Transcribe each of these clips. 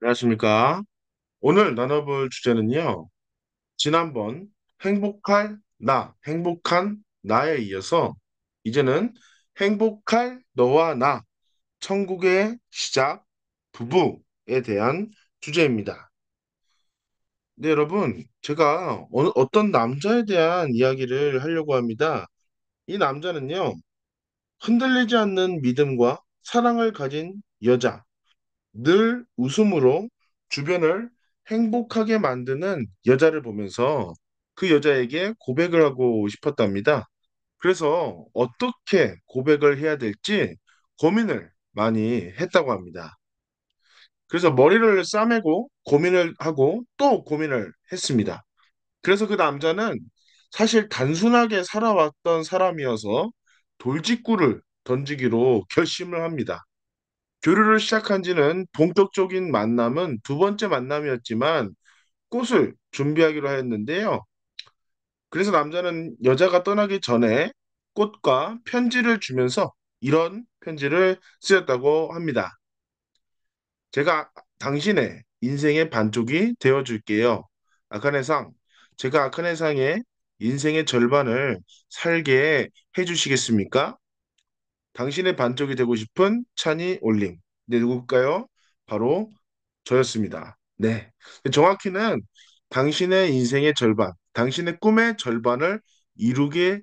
안녕하십니까? 오늘 나눠볼 주제는요. 지난번 행복할 나, 행복한 나에 이어서 이제는 행복할 너와 나, 천국의 시작, 부부에 대한 주제입니다. 네, 여러분, 제가 어떤 남자에 대한 이야기를 하려고 합니다. 이 남자는요, 흔들리지 않는 믿음과 사랑을 가진 여자, 늘 웃음으로 주변을 행복하게 만드는 여자를 보면서 그 여자에게 고백을 하고 싶었답니다. 그래서 어떻게 고백을 해야 될지 고민을 많이 했다고 합니다. 그래서 머리를 싸매고 고민을 하고 또 고민을 했습니다. 그래서 그 남자는 사실 단순하게 살아왔던 사람이어서 돌직구를 던지기로 결심을 합니다. 교류를 시작한 지는 본격적인 만남은 두 번째 만남이었지만 꽃을 준비하기로 했는데요. 그래서 남자는 여자가 떠나기 전에 꽃과 편지를 주면서 이런 편지를 쓰였다고 합니다. 제가 당신의 인생의 반쪽이 되어줄게요. 아카네상, 제가 아카네상의 인생의 절반을 살게 해주시겠습니까? 당신의 반쪽이 되고 싶은 찬이 올림. 네, 누굴까요? 바로 저였습니다. 네. 정확히는 당신의 인생의 절반, 당신의 꿈의 절반을 이루게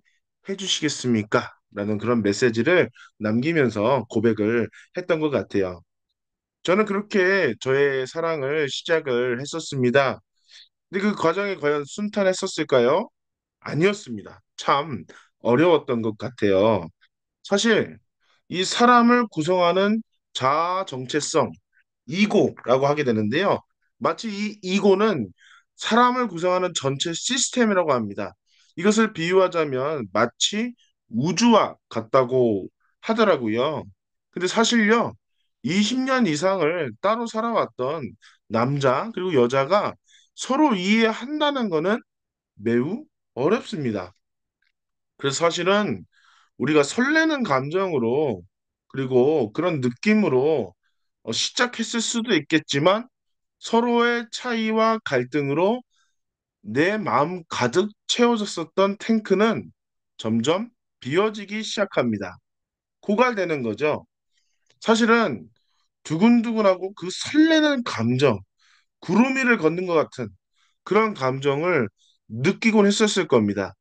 해주시겠습니까? 라는 그런 메시지를 남기면서 고백을 했던 것 같아요. 저는 그렇게 저의 사랑을 시작을 했었습니다. 근데 그 과정이 과연 순탄했었을까요? 아니었습니다. 참 어려웠던 것 같아요. 사실 이 사람을 구성하는 자아 정체성, 이고라고 하게 되는데요. 마치 이 이고는 사람을 구성하는 전체 시스템이라고 합니다. 이것을 비유하자면 마치 우주와 같다고 하더라고요. 근데 사실요, 20년 이상을 따로 살아왔던 남자 그리고 여자가 서로 이해한다는 것은 매우 어렵습니다. 그래서 사실은 우리가 설레는 감정으로 그리고 그런 느낌으로 시작했을 수도 있겠지만 서로의 차이와 갈등으로 내 마음 가득 채워졌었던 탱크는 점점 비어지기 시작합니다. 고갈되는 거죠. 사실은 두근두근하고 그 설레는 감정, 구름 위를 걷는 것 같은 그런 감정을 느끼곤 했었을 겁니다.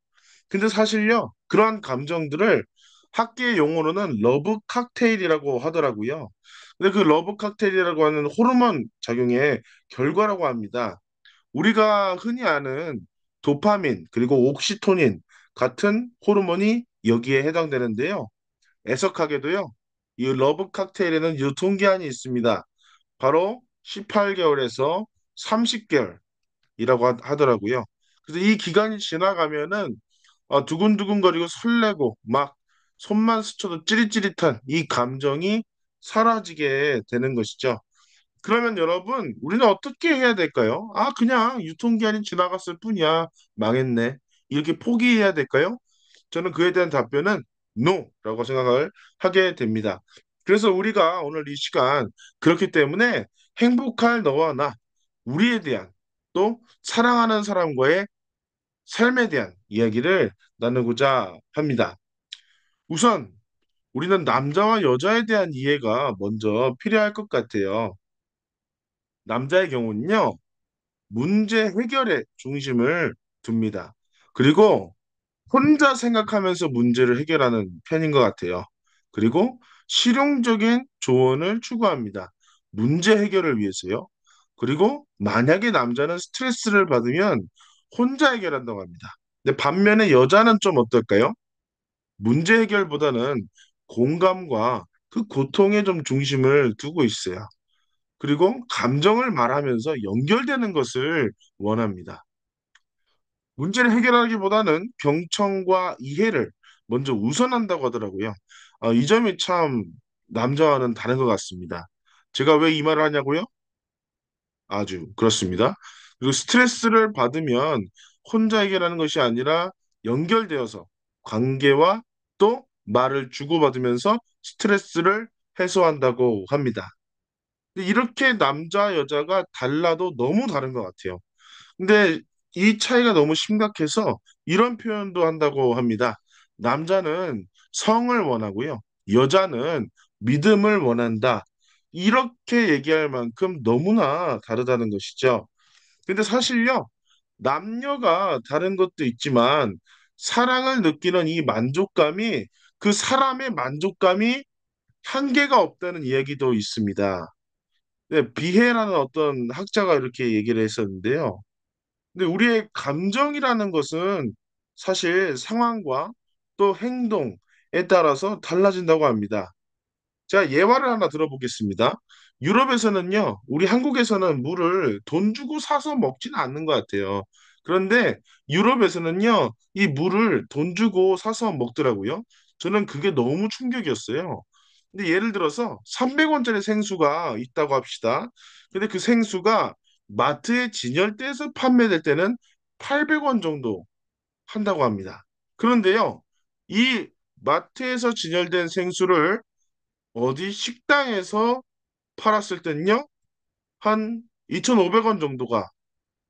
근데 사실요, 그러한 감정들을 학계의 용어로는 러브 칵테일이라고 하더라고요. 근데 그 러브 칵테일이라고 하는 호르몬 작용의 결과라고 합니다. 우리가 흔히 아는 도파민 그리고 옥시토닌 같은 호르몬이 여기에 해당되는데요. 애석하게도요, 이 러브 칵테일에는 유통기한이 있습니다. 바로 18개월에서 30개월이라고 하더라고요. 그래서 이 기간이 지나가면은 두근두근거리고 설레고 막 손만 스쳐도 찌릿찌릿한 이 감정이 사라지게 되는 것이죠. 그러면 여러분, 우리는 어떻게 해야 될까요? 아, 그냥 유통기한이 지나갔을 뿐이야. 망했네. 이렇게 포기해야 될까요? 저는 그에 대한 답변은 NO라고 생각을 하게 됩니다. 그래서 우리가 오늘 이 시간 그렇기 때문에 행복할 너와 나, 우리에 대한 또 사랑하는 사람과의 삶에 대한 이야기를 나누고자 합니다. 우선 우리는 남자와 여자에 대한 이해가 먼저 필요할 것 같아요. 남자의 경우는요, 문제 해결에 중심을 둡니다. 그리고 혼자 생각하면서 문제를 해결하는 편인 것 같아요. 그리고 실용적인 조언을 추구합니다. 문제 해결을 위해서요. 그리고 만약에 남자는 스트레스를 받으면 혼자 해결한다고 합니다. 근데 반면에 여자는 좀 어떨까요? 문제 해결보다는 공감과 그 고통에 좀 중심을 두고 있어요. 그리고 감정을 말하면서 연결되는 것을 원합니다. 문제를 해결하기보다는 경청과 이해를 먼저 우선한다고 하더라고요. 이 점이 참 남자와는 다른 것 같습니다. 제가 왜 이 말을 하냐고요? 아주 그렇습니다. 그리고 스트레스를 받으면 혼자 해결하는 것이 아니라 연결되어서 관계와 또 말을 주고받으면서 스트레스를 해소한다고 합니다. 근데 이렇게 남자, 여자가 달라도 너무 다른 것 같아요. 근데 이 차이가 너무 심각해서 이런 표현도 한다고 합니다. 남자는 성을 원하고요. 여자는 믿음을 원한다. 이렇게 얘기할 만큼 너무나 다르다는 것이죠. 근데 사실요, 남녀가 다른 것도 있지만 사랑을 느끼는 이 만족감이 그 사람의 만족감이 한계가 없다는 이야기도 있습니다. 네, 비해라는 어떤 학자가 이렇게 얘기를 했었는데요. 근데 우리의 감정이라는 것은 사실 상황과 또 행동에 따라서 달라진다고 합니다. 자, 예화를 하나 들어보겠습니다. 유럽에서는요, 우리 한국에서는 물을 돈 주고 사서 먹지는 않는 것 같아요. 그런데 유럽에서는요, 이 물을 돈 주고 사서 먹더라고요. 저는 그게 너무 충격이었어요. 근데 예를 들어서 300원짜리 생수가 있다고 합시다. 근데 그 생수가 마트에 진열대에서 판매될 때는 800원 정도 한다고 합니다. 그런데요, 이 마트에서 진열된 생수를 어디 식당에서 팔았을 땐요, 한 2,500원 정도가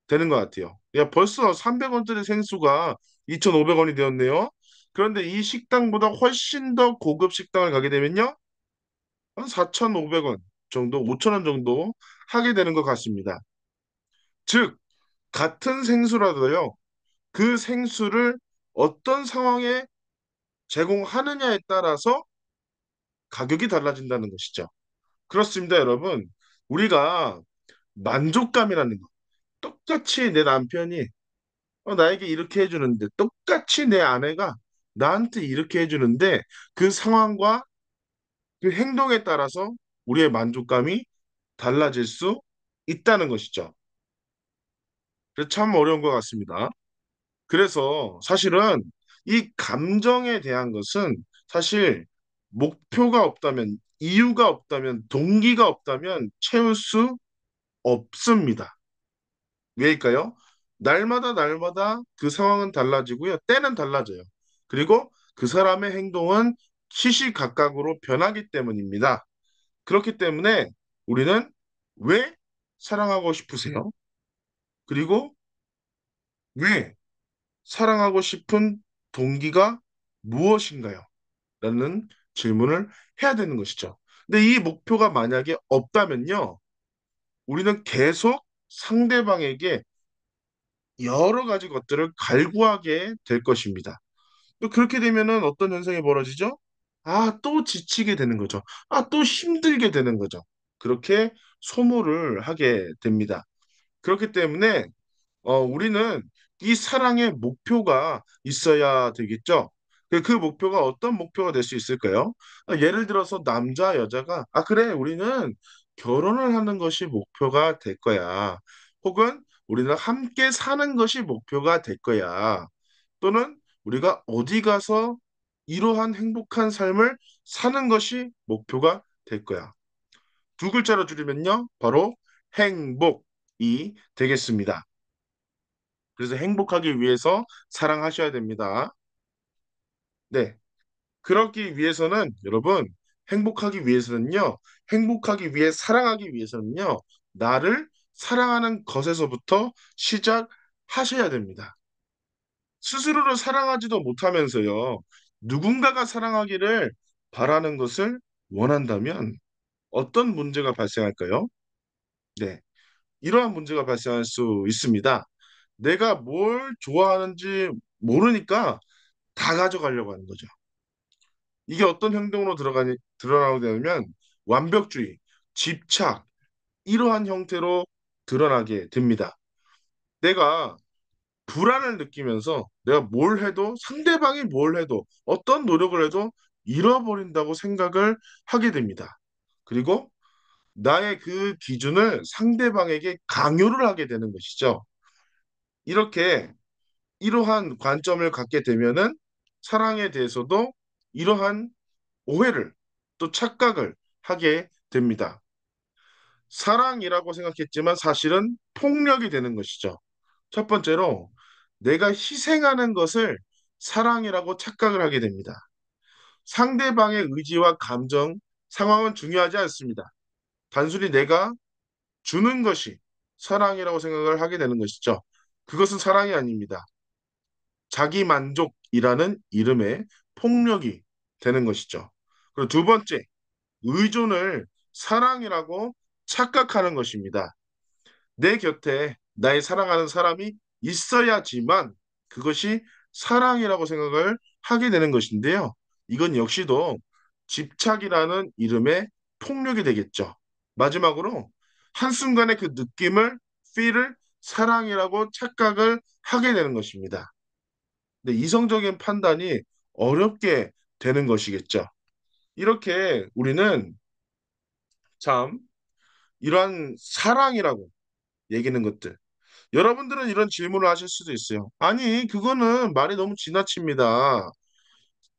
되는 것 같아요. 야, 벌써 300원짜리 생수가 2,500원이 되었네요. 그런데 이 식당보다 훨씬 더 고급 식당을 가게 되면요, 한 4,500원 정도, 5,000원 정도 하게 되는 것 같습니다. 즉, 같은 생수라도요, 그 생수를 어떤 상황에 제공하느냐에 따라서 가격이 달라진다는 것이죠. 그렇습니다, 여러분. 우리가 만족감이라는 거. 똑같이 내 남편이 나에게 이렇게 해주는데, 똑같이 내 아내가 나한테 이렇게 해주는데, 그 상황과 그 행동에 따라서 우리의 만족감이 달라질 수 있다는 것이죠. 그래서 참 어려운 것 같습니다. 그래서 사실은 이 감정에 대한 것은 사실 목표가 없다면, 이유가 없다면, 동기가 없다면 채울 수 없습니다. 왜일까요? 날마다 그 상황은 달라지고요. 때는 달라져요. 그리고 그 사람의 행동은 시시각각으로 변하기 때문입니다. 그렇기 때문에 우리는 왜 사랑하고 싶으세요? 그리고 왜 사랑하고 싶은 동기가 무엇인가요? 라는 질문을 해야 되는 것이죠. 근데 이 목표가 만약에 없다면요. 우리는 계속 상대방에게 여러 가지 것들을 갈구하게 될 것입니다. 또 그렇게 되면은 어떤 현상이 벌어지죠? 아, 또 지치게 되는 거죠. 아, 또 힘들게 되는 거죠. 그렇게 소모를 하게 됩니다. 그렇기 때문에 우리는 이 사랑의 목표가 있어야 되겠죠. 그 목표가 어떤 목표가 될 수 있을까요? 예를 들어서 남자, 여자가, 그래, 우리는 결혼을 하는 것이 목표가 될 거야. 혹은 우리는 함께 사는 것이 목표가 될 거야. 또는 우리가 어디 가서 이러한 행복한 삶을 사는 것이 목표가 될 거야. 두 글자로 줄이면요, 바로 행복이 되겠습니다. 그래서 행복하기 위해서 사랑하셔야 됩니다. 네. 그러기 위해서는 여러분, 행복하기 위해서는요, 행복하기 위해 사랑하기 위해서는요, 나를 사랑하는 것에서부터 시작하셔야 됩니다. 스스로를 사랑하지도 못하면서요, 누군가가 사랑하기를 바라는 것을 원한다면 어떤 문제가 발생할까요? 네. 이러한 문제가 발생할 수 있습니다. 내가 뭘 좋아하는지 모르니까 다 가져가려고 하는 거죠. 이게 어떤 행동으로 드러나게 되면 완벽주의, 집착, 이러한 형태로 드러나게 됩니다. 내가 불안을 느끼면서 내가 뭘 해도 상대방이 뭘 해도 어떤 노력을 해도 잃어버린다고 생각을 하게 됩니다. 그리고 나의 그 기준을 상대방에게 강요를 하게 되는 것이죠. 이렇게 이러한 관점을 갖게 되면은 사랑에 대해서도 이러한 오해를 또 착각을 하게 됩니다. 사랑이라고 생각했지만 사실은 폭력이 되는 것이죠. 첫 번째로 내가 희생하는 것을 사랑이라고 착각을 하게 됩니다. 상대방의 의지와 감정, 상황은 중요하지 않습니다. 단순히 내가 주는 것이 사랑이라고 생각을 하게 되는 것이죠. 그것은 사랑이 아닙니다. 자기 만족이라는 이름의 폭력이 되는 것이죠. 그리고 두 번째, 의존을 사랑이라고 착각하는 것입니다. 내 곁에 나의 사랑하는 사람이 있어야지만 그것이 사랑이라고 생각을 하게 되는 것인데요. 이건 역시도 집착이라는 이름의 폭력이 되겠죠. 마지막으로 한순간에 그 느낌을, feel을 사랑이라고 착각을 하게 되는 것입니다. 근데 이성적인 판단이 어렵게 되는 것이겠죠. 이렇게 우리는 참 이러한 사랑이라고 얘기하는 것들. 여러분들은 이런 질문을 하실 수도 있어요. 아니, 그거는 말이 너무 지나칩니다.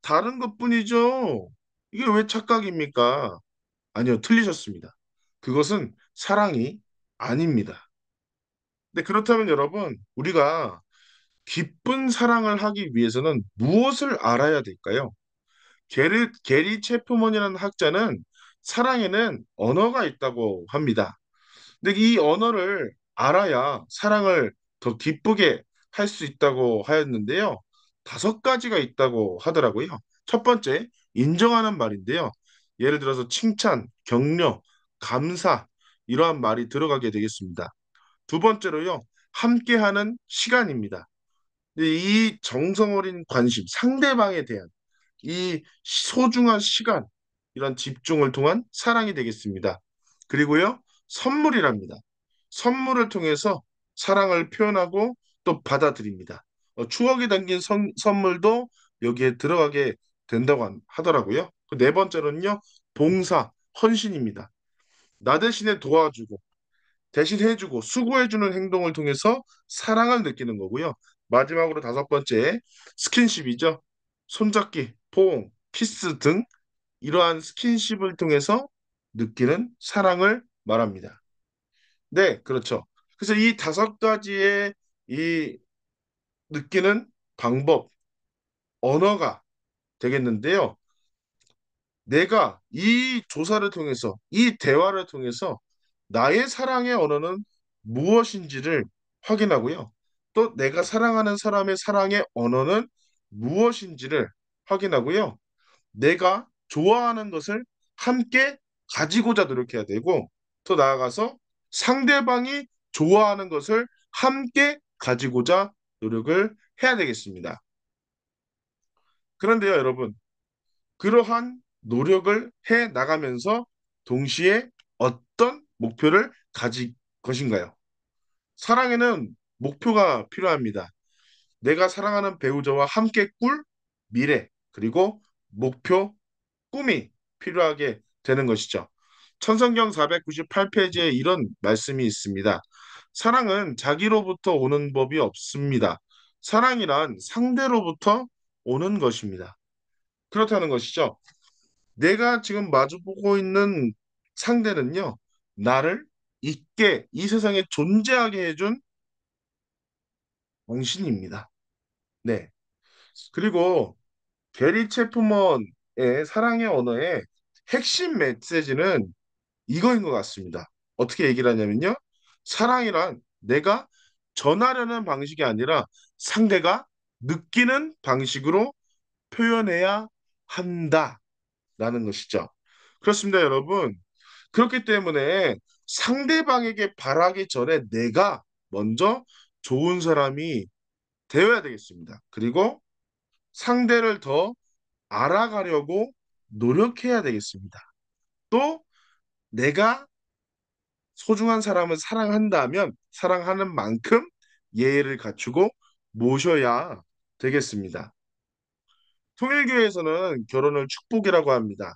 다른 것뿐이죠. 이게 왜 착각입니까? 아니요, 틀리셨습니다. 그것은 사랑이 아닙니다. 근데 그렇다면 여러분, 우리가 기쁜 사랑을 하기 위해서는 무엇을 알아야 될까요? 게리 체프먼이라는 학자는 사랑에는 언어가 있다고 합니다. 근데 이 언어를 알아야 사랑을 더 기쁘게 할 수 있다고 하였는데요. 다섯 가지가 있다고 하더라고요. 첫 번째, 인정하는 말인데요. 예를 들어서 칭찬, 격려, 감사, 이러한 말이 들어가게 되겠습니다. 두 번째로요, 함께하는 시간입니다. 이 정성 어린 관심, 상대방에 대한 이 소중한 시간, 이런 집중을 통한 사랑이 되겠습니다. 그리고요, 선물이랍니다. 선물을 통해서 사랑을 표현하고 또 받아들입니다. 추억이 담긴 선물도 여기에 들어가게 된다고 하더라고요. 그네 번째로는요, 봉사, 헌신입니다. 나 대신에 도와주고, 대신 해주고, 수고해주는 행동을 통해서 사랑을 느끼는 거고요. 마지막으로 다섯 번째, 스킨십이죠. 손잡기, 포옹, 키스 등 이러한 스킨십을 통해서 느끼는 사랑을 말합니다. 네, 그렇죠. 그래서 이 다섯 가지의 이 느끼는 방법, 언어가 되겠는데요. 내가 이 조사를 통해서, 이 대화를 통해서 나의 사랑의 언어는 무엇인지를 확인하고요. 또 내가 사랑하는 사람의 사랑의 언어는 무엇인지를 확인하고요. 내가 좋아하는 것을 함께 가지고자 노력해야 되고, 더 나아가서 상대방이 좋아하는 것을 함께 가지고자 노력을 해야 되겠습니다. 그런데요, 여러분, 그러한 노력을 해 나가면서 동시에 어떤 목표를 가질 것인가요? 사랑에는 목표가 필요합니다. 내가 사랑하는 배우자와 함께 꿀 미래, 그리고 목표, 꿈이 필요하게 되는 것이죠. 천성경 498페이지에 이런 말씀이 있습니다. 사랑은 자기로부터 오는 법이 없습니다. 사랑이란 상대로부터 오는 것입니다. 그렇다는 것이죠. 내가 지금 마주보고 있는 상대는요, 나를 있게, 이 세상에 존재하게 해준 당신입니다. 네. 그리고 게리 체프먼의 사랑의 언어의 핵심 메시지는 이거인 것 같습니다. 어떻게 얘기를 하냐면요. 사랑이란 내가 전하려는 방식이 아니라 상대가 느끼는 방식으로 표현해야 한다라는 것이죠. 그렇습니다, 여러분. 그렇기 때문에 상대방에게 바라기 전에 내가 먼저 좋은 사람이 되어야 되겠습니다. 그리고 상대를 더 알아가려고 노력해야 되겠습니다. 또 내가 소중한 사람을 사랑한다면 사랑하는 만큼 예의를 갖추고 모셔야 되겠습니다. 통일교에서는 결혼을 축복이라고 합니다.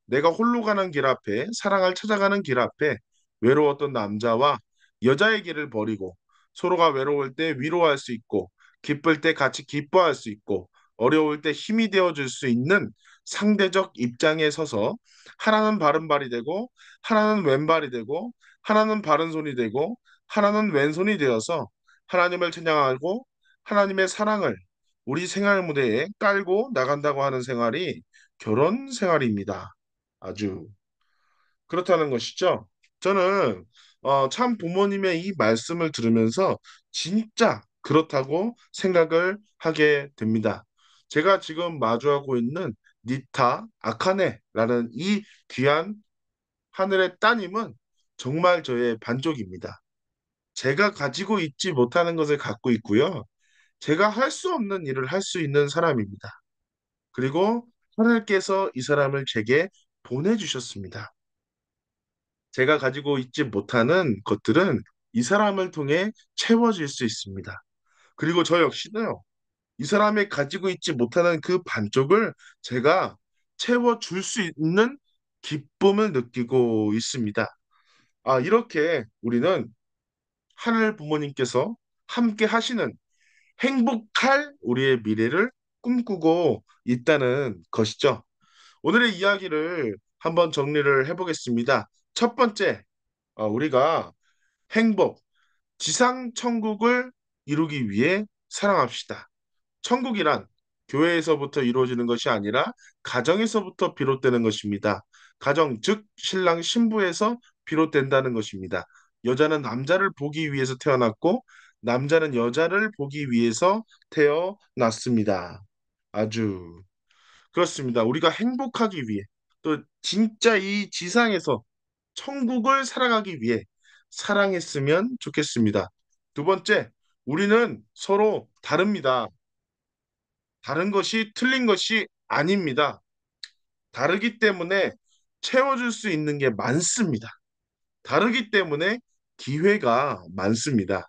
내가 홀로 가는 길 앞에, 사랑을 찾아가는 길 앞에 외로웠던 남자와 여자의 길을 버리고 서로가 외로울 때 위로할 수 있고 기쁠 때 같이 기뻐할 수 있고 어려울 때 힘이 되어줄 수 있는 상대적 입장에 서서 하나는 바른발이 되고 하나는 왼발이 되고 하나는 바른손이 되고 하나는 왼손이 되어서 하나님을 찬양하고 하나님의 사랑을 우리 생활 무대에 깔고 나간다고 하는 생활이 결혼 생활입니다. 아주 그렇다는 것이죠. 저는 참 부모님의 이 말씀을 들으면서 진짜 그렇다고 생각을 하게 됩니다. 제가 지금 마주하고 있는 니타 아카네라는 이 귀한 하늘의 따님은 정말 저의 반쪽입니다. 제가 가지고 있지 못하는 것을 갖고 있고요. 제가 할 수 없는 일을 할 수 있는 사람입니다. 그리고 하나님께서 이 사람을 제게 보내주셨습니다. 제가 가지고 있지 못하는 것들은 이 사람을 통해 채워질 수 있습니다. 그리고 저 역시도요, 이 사람이 가지고 있지 못하는 그 반쪽을 제가 채워줄 수 있는 기쁨을 느끼고 있습니다. 이렇게 우리는 하늘 부모님께서 함께 하시는 행복할 우리의 미래를 꿈꾸고 있다는 것이죠. 오늘의 이야기를 한번 정리를 해보겠습니다. 첫 번째, 우리가 행복, 지상 천국을 이루기 위해 사랑합시다. 천국이란 교회에서부터 이루어지는 것이 아니라 가정에서부터 비롯되는 것입니다. 가정, 즉 신랑 신부에서 비롯된다는 것입니다. 여자는 남자를 보기 위해서 태어났고 남자는 여자를 보기 위해서 태어났습니다. 아주 그렇습니다. 우리가 행복하기 위해 또 진짜 이 지상에서 천국을 살아가기 위해 사랑했으면 좋겠습니다. 두 번째, 우리는 서로 다릅니다. 다른 것이 틀린 것이 아닙니다. 다르기 때문에 채워줄 수 있는 게 많습니다. 다르기 때문에 기회가 많습니다.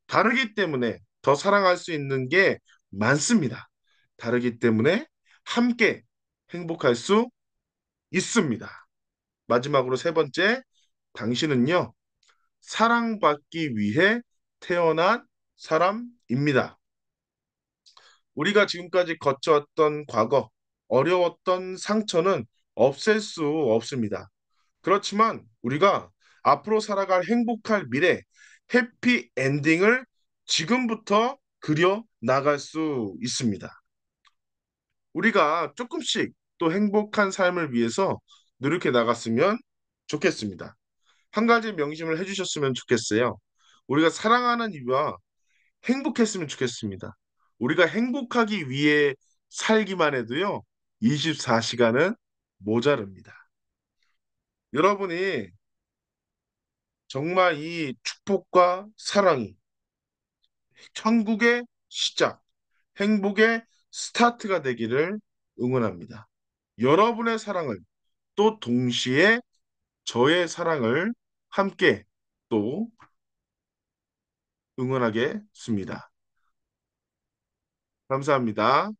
다르기 때문에 더 사랑할 수 있는 게 많습니다. 다르기 때문에 함께 행복할 수 있습니다. 마지막으로 세 번째, 당신은요, 사랑받기 위해 태어난 사람입니다. 우리가 지금까지 거쳐왔던 과거, 어려웠던 상처는 없앨 수 없습니다. 그렇지만 우리가 앞으로 살아갈 행복할 미래, 해피 엔딩을 지금부터 그려 나갈 수 있습니다. 우리가 조금씩 또 행복한 삶을 위해서 노력해 나갔으면 좋겠습니다. 한 가지 명심을 해주셨으면 좋겠어요. 우리가 사랑하는 이유와 행복했으면 좋겠습니다. 우리가 행복하기 위해 살기만 해도요, 24시간은 모자릅니다. 여러분이 정말 이 축복과 사랑이 천국의 시작, 행복의 스타트가 되기를 응원합니다. 여러분의 사랑을 또 동시에 저의 사랑을 함께 또 응원하겠습니다. 감사합니다.